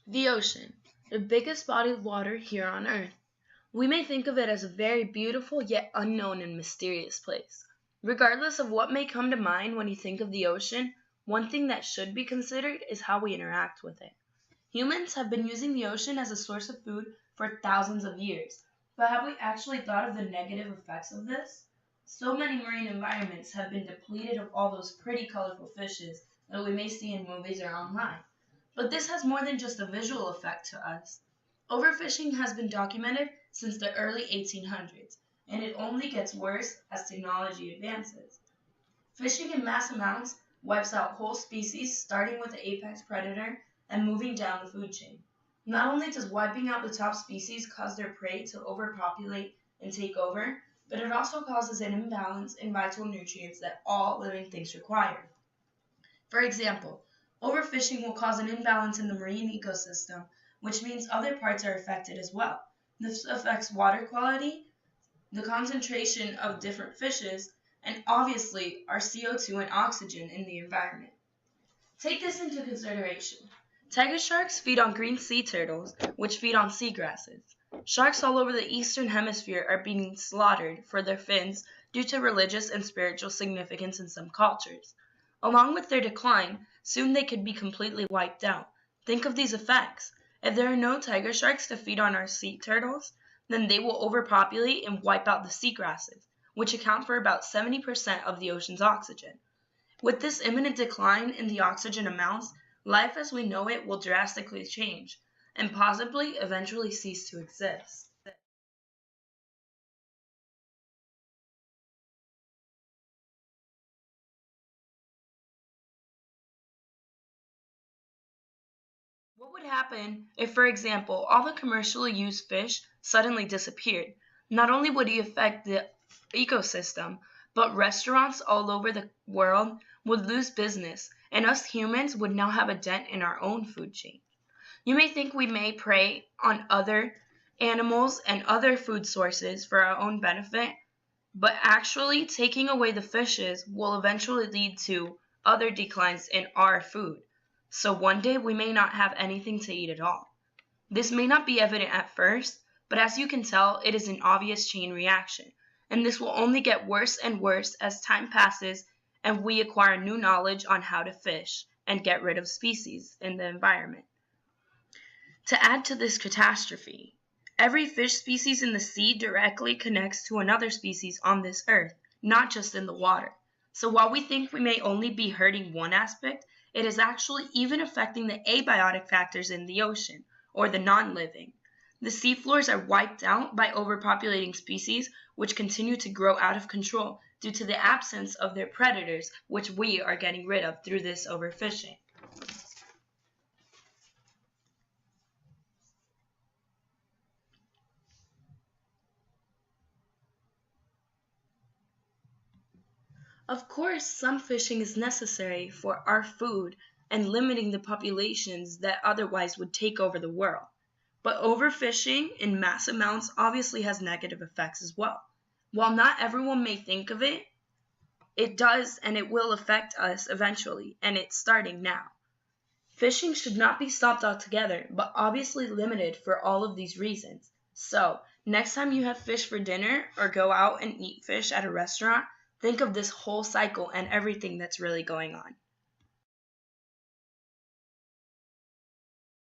The ocean, the biggest body of water here on Earth. We may think of it as a very beautiful yet unknown and mysterious place. Regardless of what may come to mind when you think of the ocean, one thing that should be considered is how we interact with it. Humans have been using the ocean as a source of food for thousands of years, but have we actually thought of the negative effects of this? So many marine environments have been depleted of all those pretty colorful fishes that we may see in movies or online. But this has more than just a visual effect to us. Overfishing has been documented since the early 1800s, and it only gets worse as technology advances. Fishing in mass amounts wipes out whole species, starting with the apex predator and moving down the food chain. Not only does wiping out the top species cause their prey to overpopulate and take over, but it also causes an imbalance in vital nutrients that all living things require. For example, overfishing will cause an imbalance in the marine ecosystem, which means other parts are affected as well. This affects water quality, the concentration of different fishes, and obviously our CO2 and oxygen in the environment. Take this into consideration. Tiger sharks feed on green sea turtles, which feed on seagrasses. Sharks all over the eastern hemisphere are being slaughtered for their fins due to religious and spiritual significance in some cultures. Along with their decline, soon they could be completely wiped out. Think of these effects. If there are no tiger sharks to feed on our sea turtles, then they will overpopulate and wipe out the seagrasses, which account for about 70% of the ocean's oxygen. With this imminent decline in the oxygen amounts, life as we know it will drastically change, and possibly eventually cease to exist. What would happen if, for example, all the commercially used fish suddenly disappeared? Not only would it affect the ecosystem, but restaurants all over the world would lose business, and us humans would now have a dent in our own food chain. You may think we may prey on other animals and other food sources for our own benefit, but actually taking away the fishes will eventually lead to other declines in our food. So one day we may not have anything to eat at all. This may not be evident at first, but as you can tell, it is an obvious chain reaction, and this will only get worse and worse as time passes and we acquire new knowledge on how to fish and get rid of species in the environment. To add to this catastrophe, every fish species in the sea directly connects to another species on this earth, not just in the water. So while we think we may only be hurting one aspect, it is actually even affecting the abiotic factors in the ocean, or the non-living. The seafloors are wiped out by overpopulating species which continue to grow out of control due to the absence of their predators, which we are getting rid of through this overfishing. Of course, some fishing is necessary for our food and limiting the populations that otherwise would take over the world. But overfishing in mass amounts obviously has negative effects as well. While not everyone may think of it, it does and it will affect us eventually, and it's starting now. Fishing should not be stopped altogether, but obviously limited for all of these reasons. So, next time you have fish for dinner or go out and eat fish at a restaurant, think of this whole cycle and everything that's really going on.